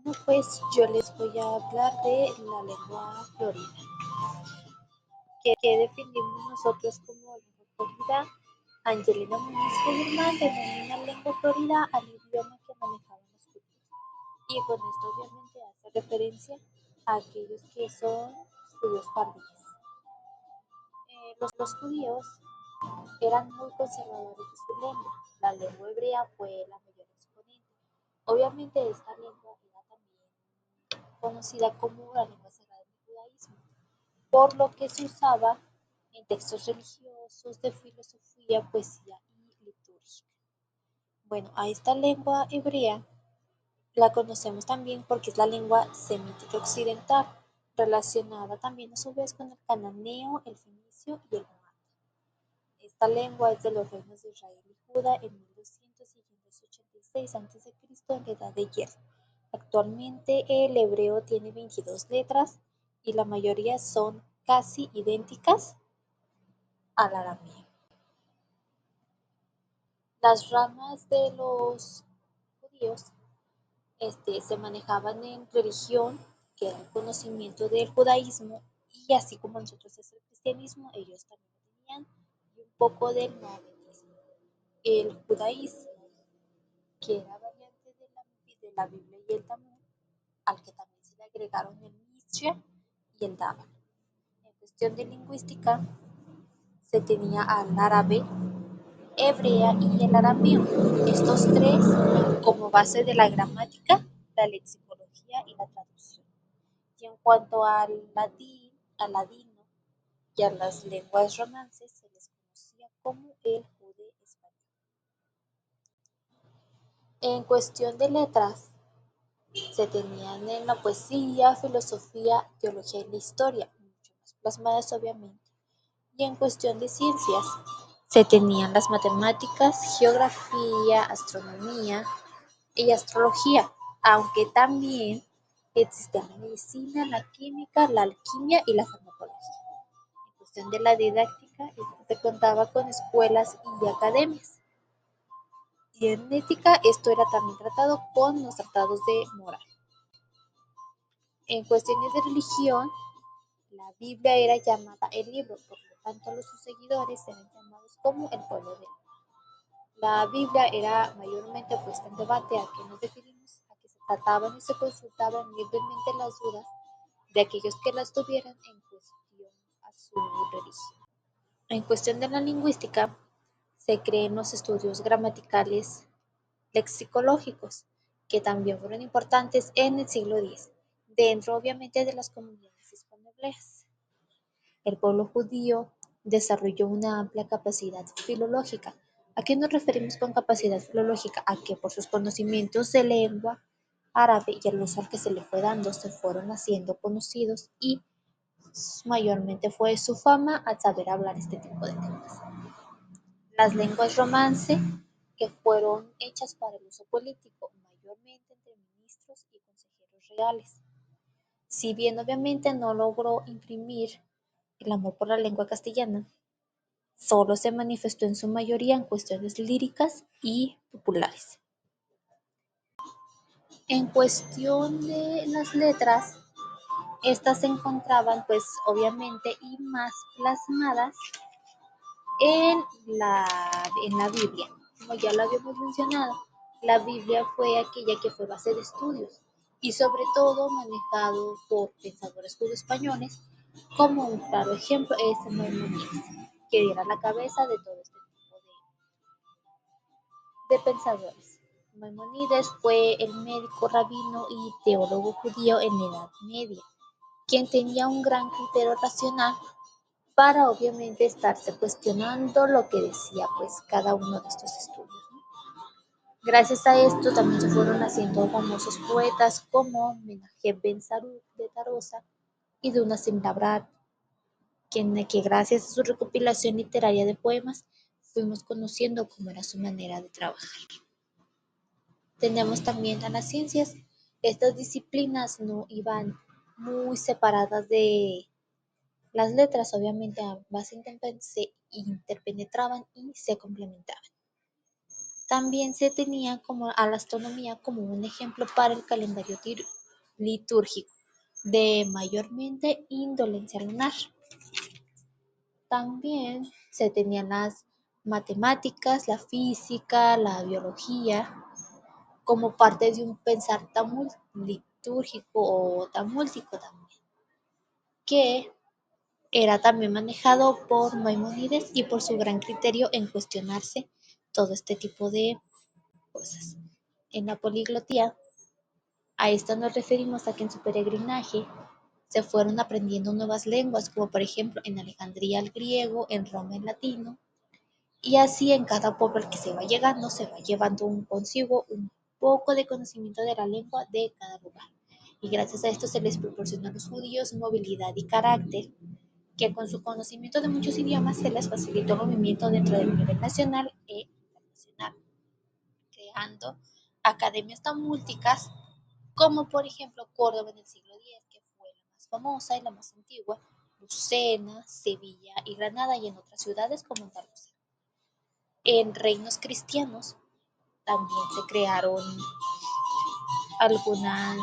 Bueno, pues yo les voy a hablar de la lengua florida, que definimos nosotros como lengua florida. Angelina Muñiz Guzmán denomina lengua florida al idioma que manejaban los judíos. Y con esto obviamente hace referencia a aquellos que son judíos pardíes. Los judíos eran muy conservadores de su lengua. La lengua hebrea fue la mayor exponente. Obviamente esta lengua era también conocida como la lengua sagrada del judaísmo, por lo que se usaba en textos religiosos, de filosofía, poesía y liturgia. Bueno, a esta lengua hebrea la conocemos también porque es la lengua semítica occidental, relacionada también a su vez con el cananeo, el fenicio y el romano. Esta lengua es de los reinos de Israel y Judá en 1200 y 586 a.C. en la Edad de Hierro. Actualmente el hebreo tiene 22 letras y la mayoría son casi idénticas al arameo. Las ramas de los judíos se manejaban en religión, que era el conocimiento del judaísmo, y así como nosotros es el cristianismo, ellos también lo tenían, y un poco del mohamedanismo. El judaísmo, que era variante de la Biblia y el Talmud, al que también se le agregaron el Mishra y el Dabar. En cuestión de lingüística, se tenía al árabe, hebrea y el arameo, estos tres como base de la gramática, la lexicología y la traducción. Y en cuanto al ladino y a las lenguas romances, se les conocía como el judeo-español. En cuestión de letras, se tenían en la poesía, filosofía, teología y la historia, mucho más plasmadas obviamente. Y en cuestión de ciencias, se tenían las matemáticas, geografía, astronomía y astrología, aunque también existía la medicina, la química, la alquimia y la farmacología. En cuestión de la didáctica, se contaba con escuelas y academias. Y en ética, esto era también tratado con los tratados de moral. En cuestiones de religión, la Biblia era llamada el libro, por lo tanto sus seguidores eran llamados como el pueblo de Dios. La Biblia era mayormente puesta en debate, a que nos referimos a que se trataban y se consultaban libremente las dudas de aquellos que las tuvieran en cuestión a su religión. En cuestión de la lingüística, se creen los estudios gramaticales lexicológicos, que también fueron importantes en el siglo X, dentro obviamente de las comunidades hispanohablantes. El pueblo judío desarrolló una amplia capacidad filológica. ¿A qué nos referimos con capacidad filológica? A que por sus conocimientos de lengua árabe y el uso al que se le fue dando se fueron haciendo conocidos y mayormente fue su fama al saber hablar este tipo de lenguas. Las lenguas romance que fueron hechas para el uso político, mayormente entre ministros y consejeros reales. Si bien obviamente no logró imprimir el amor por la lengua castellana, solo se manifestó en su mayoría en cuestiones líricas y populares. En cuestión de las letras, estas se encontraban pues obviamente y más plasmadas en la Biblia. Como ya lo habíamos mencionado, la Biblia fue aquella que fue base de estudios y sobre todo manejado por pensadores judío-españoles, como un claro ejemplo es Maimónides, que era la cabeza de todo este tipo de pensadores. Maimónides fue el médico, rabino y teólogo judío en la Edad Media, quien tenía un gran criterio racional para obviamente estarse cuestionando lo que decía pues cada uno de estos estudios, ¿no? Gracias a esto también se fueron haciendo famosos poetas como Menachem Ben Saruk de Tarosa y Dunasim Labrat, que gracias a su recopilación literaria de poemas fuimos conociendo cómo era su manera de trabajar. Tenemos también a las ciencias. Estas disciplinas no iban muy separadas de las letras, obviamente ambas se interpenetraban y se complementaban. También se tenía como a la astronomía como un ejemplo para el calendario litúrgico de mayormente indolencia lunar. También se tenían las matemáticas, la física, la biología, como parte de un pensar tan litúrgico o tamúltico también, que era también manejado por Maimónides y por su gran criterio en cuestionarse todo este tipo de cosas. En la poliglotía, a esto nos referimos a que en su peregrinaje se fueron aprendiendo nuevas lenguas, como por ejemplo en Alejandría el griego, en Roma el latino, y así en cada pueblo al que se va llegando se va llevando consigo un poco de conocimiento de la lengua de cada lugar. Y gracias a esto se les proporcionó a los judíos movilidad y carácter, que con su conocimiento de muchos idiomas se les facilitó el movimiento dentro del nivel nacional e internacional, creando academias tan múltiples como por ejemplo Córdoba en el siglo X, que fue la más famosa y la más antigua, Lucena, Sevilla y Granada, y en otras ciudades como Andalucía. En reinos cristianos también se crearon algunas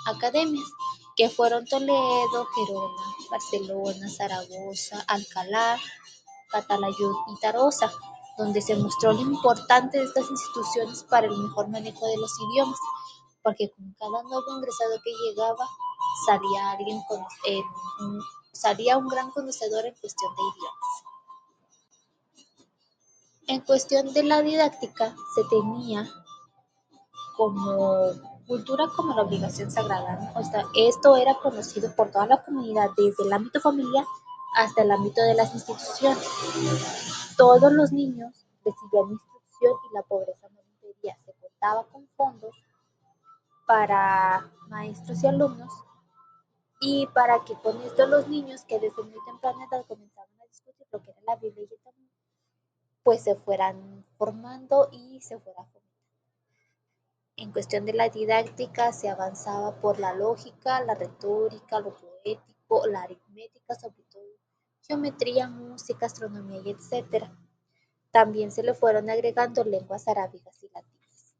academias, que fueron Toledo, Gerona, Barcelona, Zaragoza, Alcalá, Calatayud y Tarosa, donde se mostró lo importante de estas instituciones para el mejor manejo de los idiomas, porque con cada nuevo ingresado que llegaba salía alguien salía un gran conocedor en cuestión de idiomas. En cuestión de la didáctica se tenía como cultura como la obligación sagrada, ¿no? O sea, esto era conocido por toda la comunidad, desde el ámbito familiar hasta el ámbito de las instituciones. Todos los niños recibían instrucción y la pobreza no impedía. Se contaba con fondos para maestros y alumnos, y para que con esto los niños que desde muy temprana edad comenzaban a discutir lo que era la Biblia y el Talmud, pues se fueran formando y se fueran fomentando. En cuestión de la didáctica se avanzaba por la lógica, la retórica, lo poético, la aritmética, sobre todo geometría, música, astronomía y etcétera. También se le fueron agregando lenguas arábigas y latinas.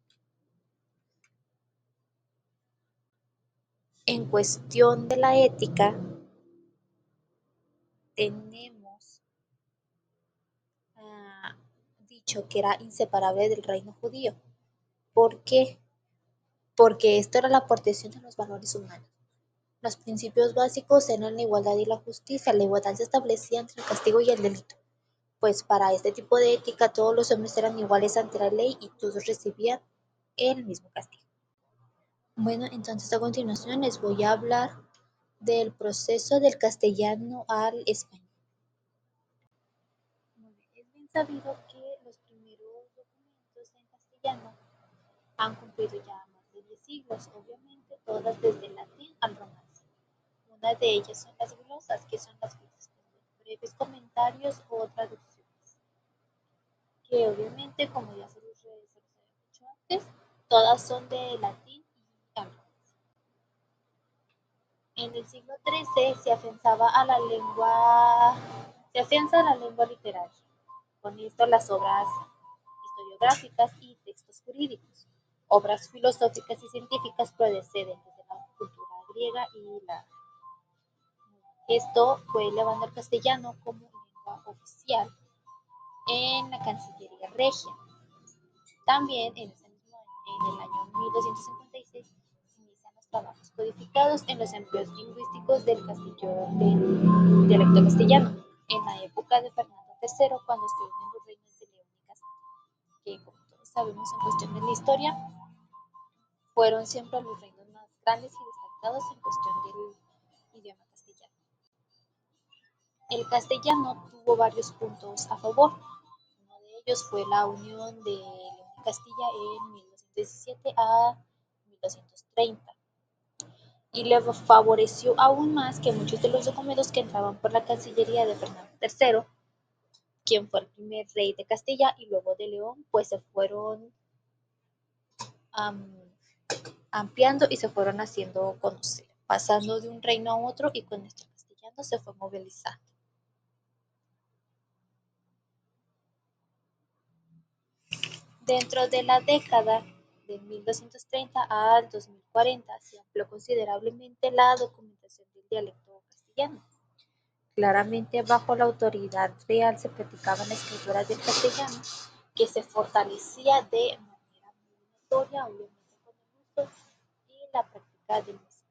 En cuestión de la ética, tenemos dicho que era inseparable del reino judío. ¿Por qué? Porque esto era la protección de los valores humanos. Los principios básicos eran la igualdad y la justicia. La igualdad se establecía entre el castigo y el delito. Pues para este tipo de ética todos los hombres eran iguales ante la ley y todos recibían el mismo castigo. Bueno, entonces a continuación les voy a hablar del proceso del castellano al español. Muy bien. Es bien sabido que los primeros documentos en castellano han cumplido ya más de 10 siglos, obviamente todas desde el latín al romance. Una de ellas son las glosas, que son las breves comentarios o traducciones, que obviamente, como ya se los había dicho antes, todas son de latín y al romance. En el siglo XIII se afianza la lengua literaria. Con esto las obras historiográficas y textos jurídicos. Obras filosóficas y científicas proceden desde la cultura griega y la. Esto fue elevando al castellano como lengua oficial en la Cancillería Regia. También en el año 1256 se inician los trabajos codificados en los empleos lingüísticos del dialecto castellano, en la época de Fernando III, cuando se unen los reinos de León y Castilla, que como todos sabemos en cuestión de la historia, fueron siempre los reinos más grandes y destacados en cuestión del idioma castellano. El castellano tuvo varios puntos a favor. Uno de ellos fue la unión de León y Castilla en 1217 a 1230. Y le favoreció aún más que muchos de los documentos que entraban por la Cancillería de Fernando III, quien fue el primer rey de Castilla y luego de León, pues se fueron ampliando y se fueron haciendo conocer, pasando de un reino a otro, y con esto el castellano se fue movilizando. Dentro de la década de 1230 al 2040 se amplió considerablemente la documentación del dialecto castellano. Claramente bajo la autoridad real se practicaba la escritura del castellano, que se fortalecía de manera muy notoria, obviamente con el uso y la práctica del mismo.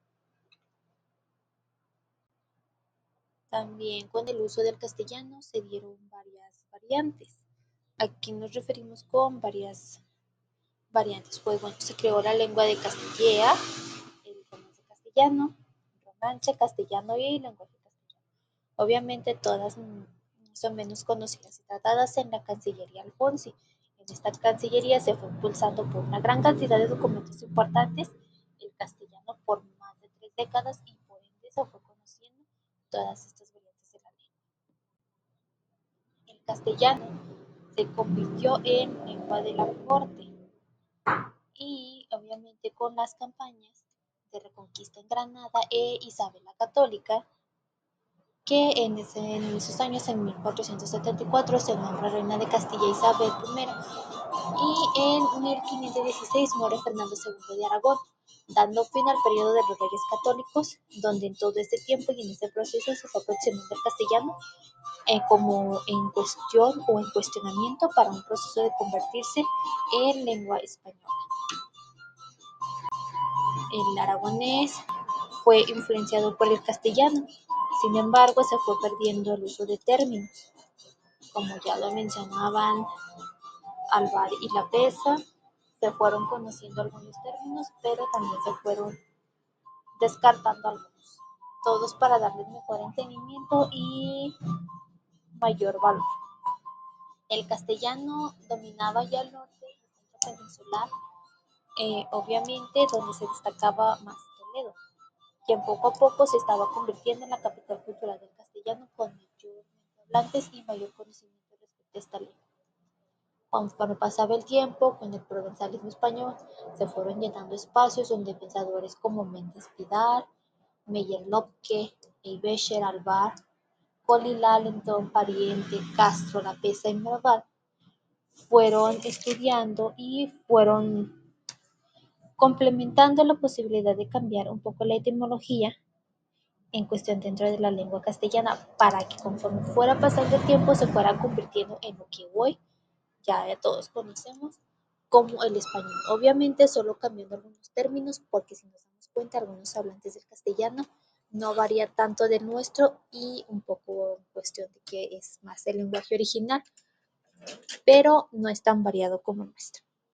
También con el uso del castellano se dieron varias variantes. Aquí nos referimos con varias variantes. Pues bueno, se creó la lengua de Castilla, el romance castellano, romance castellano y lenguaje castellano. Obviamente todas más o menos conocidas y tratadas en la Cancillería Alfonsi. En esta Cancillería se fue impulsando por una gran cantidad de documentos importantes el castellano por más de 3 décadas y por ende se fue conociendo todas estas variantes de la lengua. El castellano se convirtió en lengua de la corte y obviamente con las campañas de reconquista en Granada e Isabel la Católica, que en esos años, en 1474, se nombra reina de Castilla Isabel I y en 1516 muere Fernando II de Aragón, dando fin al periodo de los reyes católicos, donde en todo este tiempo y en este proceso se fue aproximando el castellano como en cuestión o en cuestionamiento para un proceso de convertirse en lengua española. El aragonés fue influenciado por el castellano, sin embargo se fue perdiendo el uso de términos, como ya lo mencionaban Alvar y La Pesa, se fueron conociendo algunos términos, pero también se fueron descartando algunos, todos para darles mejor entendimiento y mayor valor. El castellano dominaba ya el norte y el centro peninsular, obviamente donde se destacaba más Toledo, quien poco a poco se estaba convirtiendo en la capital cultural del castellano con mayor hablantes y mayor conocimiento respecto a esta lengua. Conforme pasaba el tiempo, con el provenzalismo español, se fueron llenando espacios donde pensadores como Méndez Pidal, Meyer-Lobke, Eybecher, Alvar, Colin Lallenton, Pariente, Castro, La Pesa y Morval fueron estudiando y fueron complementando la posibilidad de cambiar un poco la etimología en cuestión dentro de la lengua castellana para que conforme fuera pasando el tiempo se fuera convirtiendo en lo que hoy ya todos conocemos como el español. Obviamente solo cambiando algunos términos porque si nos damos cuenta algunos hablantes del castellano no varía tanto del nuestro y un poco en cuestión de que es más el lenguaje original, pero no es tan variado como el nuestro.